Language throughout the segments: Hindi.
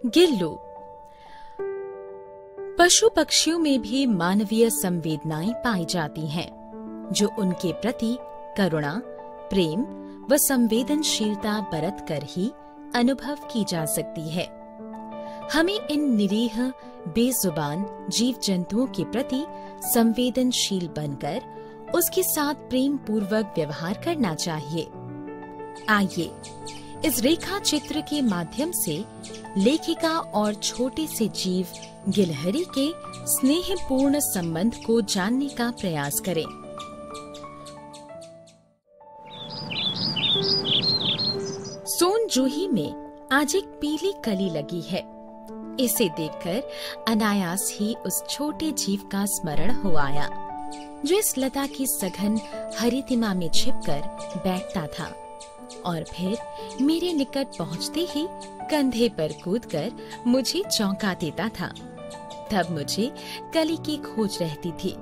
गिल्लू। पशु पक्षियों में भी मानवीय संवेदनाएं पाई जाती हैं, जो उनके प्रति करुणा, प्रेम व संवेदनशीलता बरत कर ही अनुभव की जा सकती है। हमें इन निरीह बेजुबान जीव जंतुओं के प्रति संवेदनशील बनकर उसके साथ प्रेम पूर्वक व्यवहार करना चाहिए। आइए इस रेखा चित्र के माध्यम से लेखिका और छोटे से जीव गिलहरी के स्नेहपूर्ण संबंध को जानने का प्रयास करें। सोनजूही में आज एक पीली कली लगी है। इसे देखकर अनायास ही उस छोटे जीव का स्मरण हो आया, जो इस लता की सघन हरितिमा में छिपकर बैठता था और फिर मेरे निकट पहुंचते ही कंधे पर कूदकर मुझे चौंका देता था। तब मुझे कली की खोज रहती थी,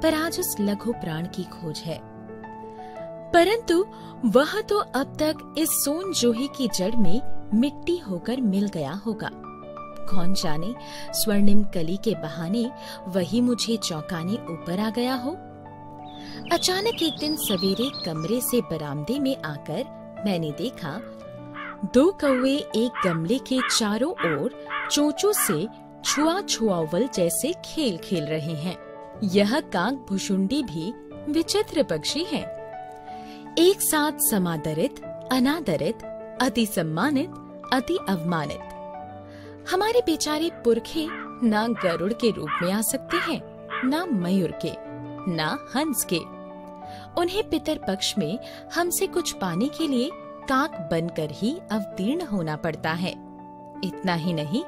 पर आज उस लघु प्राण की खोज है। परंतु वह तो अब तक इस सोनजूही की जड़ में मिट्टी होकर मिल गया होगा। कौन जाने स्वर्णिम कली के बहाने वही मुझे चौंकाने ऊपर आ गया हो। अचानक एक दिन सवेरे कमरे से बरामदे में आकर मैंने देखा, 2 कौवे एक गमले के चारों ओर चोंचों से छुआ छुआवल जैसे खेल खेल रहे हैं। यह काक भुशुंडी भी विचित्र पक्षी है। एक साथ समादरित, अनादरित, अति सम्मानित, अति अवमानित। हमारे बेचारे पुरखे ना गरुड़ के रूप में आ सकते हैं, ना मयूर के, ना हंस के। उन्हें पितर पक्ष में हमसे कुछ पाने के लिए काक बनकर ही अवतीर्ण होना पड़ता है। इतना ही नहीं,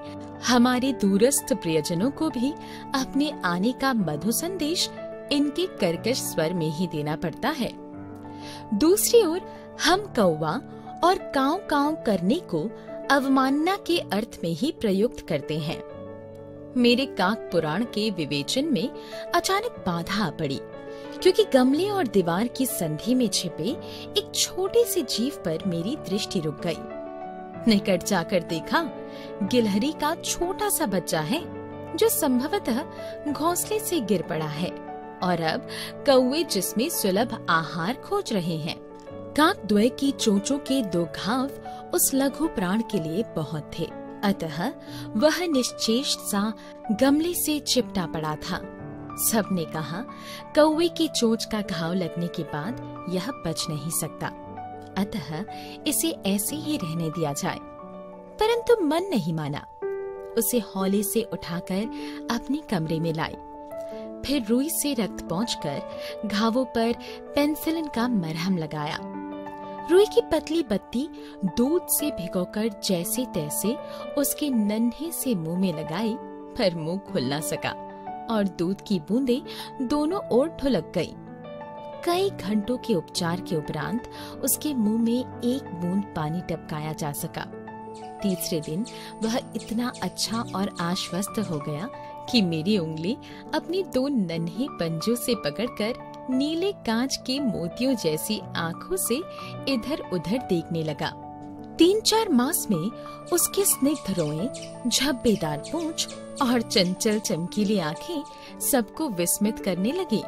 हमारे दूरस्थ प्रियजनों को भी अपने आने का मधु संदेश इनके कर्कश स्वर में ही देना पड़ता है। दूसरी ओर हम कौवा और काव काव करने को अवमानना के अर्थ में ही प्रयुक्त करते हैं। मेरे काक पुराण के विवेचन में अचानक बाधा आ पड़ी, क्योंकि गमले और दीवार की संधि में छिपे एक छोटे से जीव पर मेरी दृष्टि रुक गई। निकट जाकर देखा, गिलहरी का छोटा सा बच्चा है, जो संभवतः घोंसले से गिर पड़ा है और अब कौवे जिसमें सुलभ आहार खोज रहे हैं। काक द्वय की चोंचों के 2 घाव उस लघु प्राण के लिए बहुत थे, अतः वह निश्चेष्ट सा गमले से चिपटा पड़ा था। सबने कहा, कौवे की चोंच का घाव लगने के बाद यह बच नहीं सकता, अतः इसे ऐसे ही रहने दिया जाए। परंतु मन नहीं माना। उसे हौले से उठाकर अपने कमरे में लाई। फिर रुई से रक्त पोंछकर घावों पर पेनिसिलिन का मरहम लगाया। रुई की पतली बत्ती दूध से भिगोकर जैसे तैसे उसके नन्हे से मुंह में लगाई, पर मुंह खुल न सका और दूध की बूंदें दोनों ओर ढुलक गई। कई घंटों के उपचार के उपरांत उसके मुंह में एक बूंद पानी टपकाया जा सका। तीसरे दिन वह इतना अच्छा और आश्वस्त हो गया कि मेरी उंगली अपनी 2 नन्हे पंजों से पकड़कर नीले कांच के मोतियों जैसी आंखों से इधर उधर देखने लगा। 3-4 मास में उसके स्निग्ध रोएं, झब्बेदार पूंछ और चंचल चमकीली आंखें सबको विस्मित करने लगी।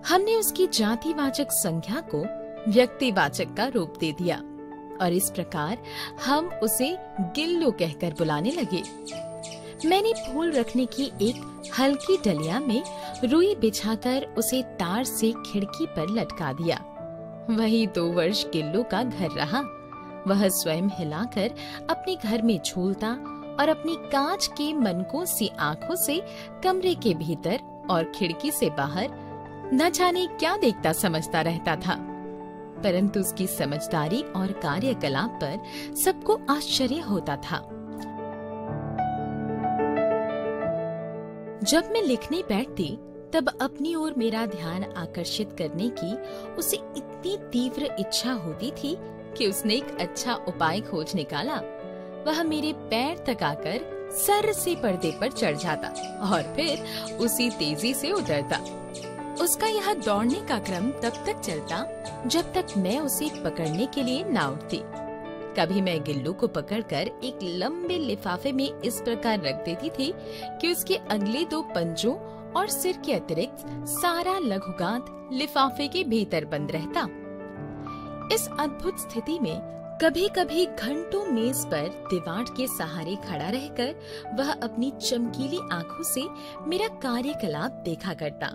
हमने उसकी जातिवाचक संज्ञा को व्यक्तिवाचक का रूप दे दिया और इस प्रकार हम उसे गिल्लू कहकर बुलाने लगे। मैंने फूल रखने की एक हल्की डलिया में रुई बिछाकर उसे तार से खिड़की पर लटका दिया। वही 2 वर्ष गिल्लू का घर रहा। वह स्वयं हिलाकर अपने घर में झूलता और अपनी कांच के मनकों सी आंखों से कमरे के भीतर और खिड़की से बाहर न जाने क्या देखता समझता रहता था। परंतु उसकी समझदारी और कार्यकलाप पर सबको आश्चर्य होता था। जब मैं लिखने बैठती, तब अपनी ओर मेरा ध्यान आकर्षित करने की उसे इतनी तीव्र इच्छा होती थी कि उसने एक अच्छा उपाय खोज निकाला। वह मेरे पैर तक आकर सर से पर्दे पर चढ़ जाता और फिर उसी तेजी से उतरता। उसका यह दौड़ने का क्रम तब तक चलता जब तक मैं उसे पकड़ने के लिए ना उठती। कभी मैं गिल्लू को पकड़कर एक लंबे लिफाफे में इस प्रकार रख देती थी कि उसके अगले 2 पंजों और सिर के अतिरिक्त सारा लघुगांठ लिफाफे के भीतर बंद रहता। इस अद्भुत स्थिति में कभी-कभी घंटों मेज पर दीवार के सहारे खड़ा रहकर वह अपनी चमकीली आंखों से मेरा कार्यकलाप देखा करता।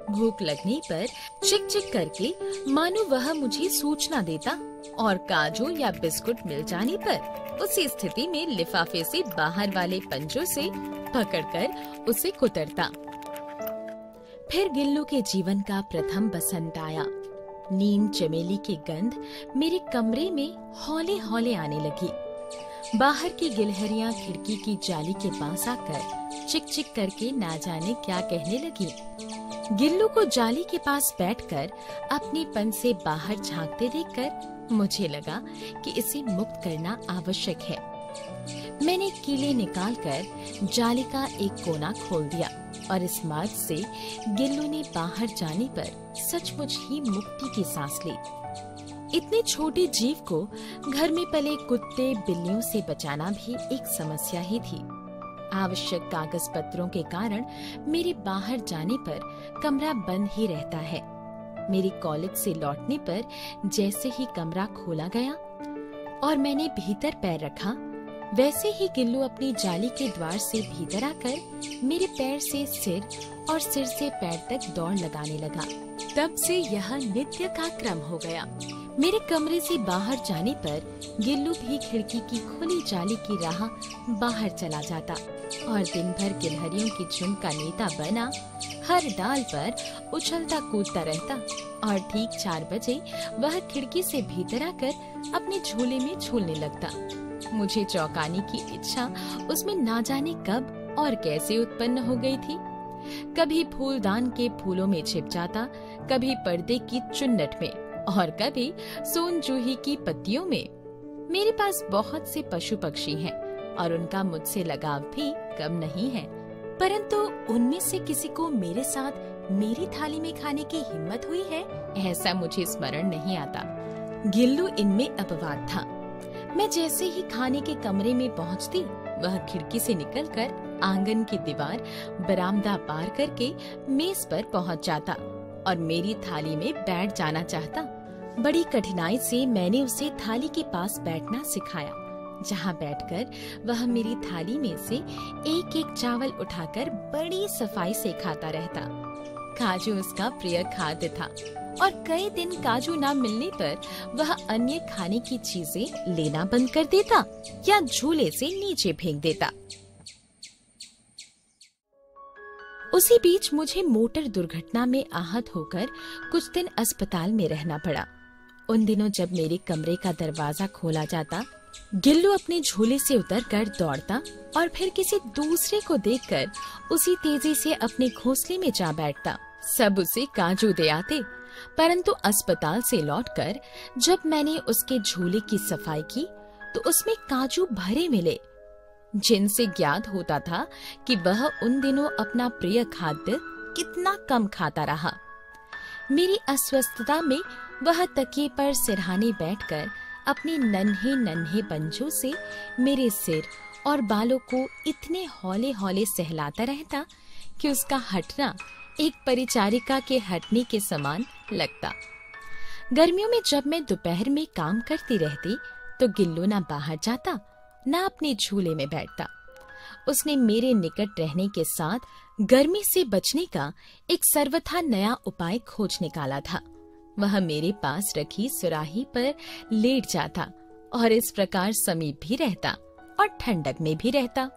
भूख लगने पर चिक चिक करके मानो वह मुझे सूचना देता और काजू या बिस्कुट मिल जाने पर उसी स्थिति में लिफाफे से बाहर वाले पंजों से पकड़कर उसे कुतरता। फिर गिल्लू के जीवन का प्रथम बसंत आया। नीम चमेली की गंध मेरे कमरे में हौले हौले आने लगी। बाहर की गिलहरियां खिड़की की जाली के पास आकर चिक चिक करके ना जाने क्या कहने लगी। गिल्लू को जाली के पास बैठकर अपने पन से बाहर झांकते देखकर मुझे लगा कि इसे मुक्त करना आवश्यक है। मैंने कीले निकालकर जाली का एक कोना खोल दिया और इस मार्ग से गिल्लू ने बाहर जाने पर सचमुच ही मुक्ति की सांस ली। इतने छोटे जीव को घर में पले कुत्ते बिल्लियों से बचाना भी एक समस्या ही थी। आवश्यक कागज पत्रों के कारण मेरे बाहर जाने पर कमरा बंद ही रहता है। मेरी कॉलेज से लौटने पर जैसे ही कमरा खोला गया और मैंने भीतर पैर रखा, वैसे ही गिल्लू अपनी जाली के द्वार से भीतर आकर मेरे पैर से सिर और सिर से पैर तक दौड़ लगाने लगा। तब से यह नित्य का क्रम हो गया। मेरे कमरे से बाहर जाने पर गिल्लू भी खिड़की की खुली जाली की राह बाहर चला जाता और दिन भर गिलहरियों की झुंड का नेता बना हर डाल पर उछलता कूदता रहता और ठीक 4 बजे वह खिड़की से भीतर आकर अपने झूले में झूलने लगता। मुझे चौंकाने की इच्छा उसमें ना जाने कब और कैसे उत्पन्न हो गई थी। कभी फूलदान के फूलों में छिप जाता, कभी पर्दे की चुन्नट में और कभी सोन जूही की पत्तियों में। मेरे पास बहुत से पशु पक्षी हैं और उनका मुझसे लगाव भी कम नहीं है, परंतु उनमें से किसी को मेरे साथ मेरी थाली में खाने की हिम्मत हुई है, ऐसा मुझे स्मरण नहीं आता। गिल्लू इनमें अपवाद था। मैं जैसे ही खाने के कमरे में पहुंचती, वह खिड़की से निकलकर आंगन की दीवार, बरामदा पार करके मेज पर पहुंच जाता और मेरी थाली में बैठ जाना चाहता। बड़ी कठिनाई से मैंने उसे थाली के पास बैठना सिखाया, जहां बैठकर वह मेरी थाली में से एक एक चावल उठाकर बड़ी सफाई से खाता रहता। काजू उसका प्रिय खाद्य था और कई दिन काजू ना मिलने पर वह अन्य खाने की चीजें लेना बंद कर देता या झूले से नीचे फेंक देता। उसी बीच मुझे मोटर दुर्घटना में आहत होकर कुछ दिन अस्पताल में रहना पड़ा। उन दिनों जब मेरे कमरे का दरवाजा खोला जाता, गिल्लू अपने झूले से उतरकर दौड़ता और फिर किसी दूसरे को देखकर उसी तेजी से अपने घोंसले में जा बैठता। सब उसे काजू दे आते, परंतु अस्पताल से लौटकर जब मैंने उसके झूले की सफाई की तो उसमें काजू भरे मिले, जिनसे ज्ञात होता था कि वह उन दिनों अपना प्रिय खाद्य कितना कम खाता रहा। मेरी अस्वस्थता में वह तकिए पर सिरहाने बैठकर अपने नन्हे नन्हे पंजों से मेरे सिर और बालों को इतने हौले हौले सहलाता रहता कि उसका हटना एक परिचारिका के हटने के समान लगता। गर्मियों में जब मैं दोपहर में काम करती रहती तो गिल्लू ना बाहर जाता ना अपने झूले में बैठता। उसने मेरे निकट रहने के साथ गर्मी से बचने का एक सर्वथा नया उपाय खोज निकाला था। वह मेरे पास रखी सुराही पर लेट जाता और इस प्रकार समीप भी रहता और ठंडक में भी रहता।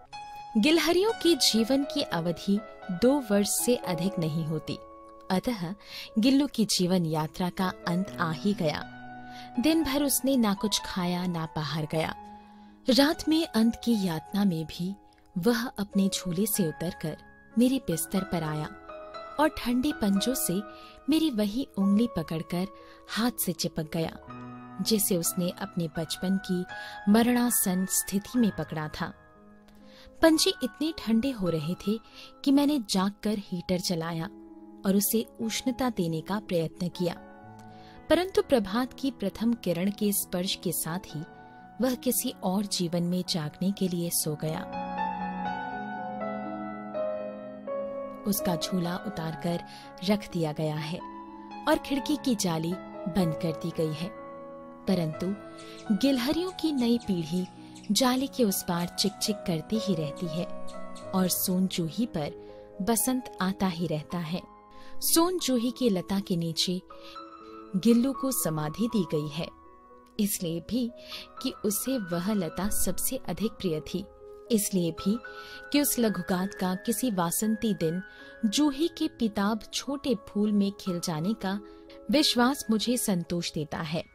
गिलहरियों की जीवन की अवधि 2 वर्ष से अधिक नहीं होती, अतः गिल्लू की जीवन यात्रा का अंत आ ही गया। दिन भर उसने ना कुछ खाया ना बाहर गया। रात में अंत की यातना में भी वह अपने झूले से उतरकर मेरे बिस्तर पर आया और ठंडे पंजों से मेरी वही उंगली पकड़कर हाथ से चिपक गया, जिसे उसने अपने बचपन की मरणासन स्थिति में पकड़ा था। पंजे इतने ठंडे हो रहे थे कि मैंने जागकर हीटर चलाया और उसे उष्णता देने का प्रयत्न किया, परंतु प्रभात की प्रथम किरण के स्पर्श के साथ ही वह किसी और जीवन में जागने के लिए सो गया। उसका झूला उतारकर रख दिया गया है और खिड़की की जाली बंद कर दी गई है, परंतु गिलहरियों की नई पीढ़ी जाली के उस पार चिक-चिक करती ही रहती है और सोन जूही पर बसंत आता ही रहता है। सोन जूही की लता के नीचे गिल्लू को समाधि दी गई है, इसलिए भी कि उसे वह लता सबसे अधिक प्रिय थी, इसलिए भी कि उस लघुगात का किसी वासंती दिन जूही के पिताब छोटे फूल में खिल जाने का विश्वास मुझे संतोष देता है।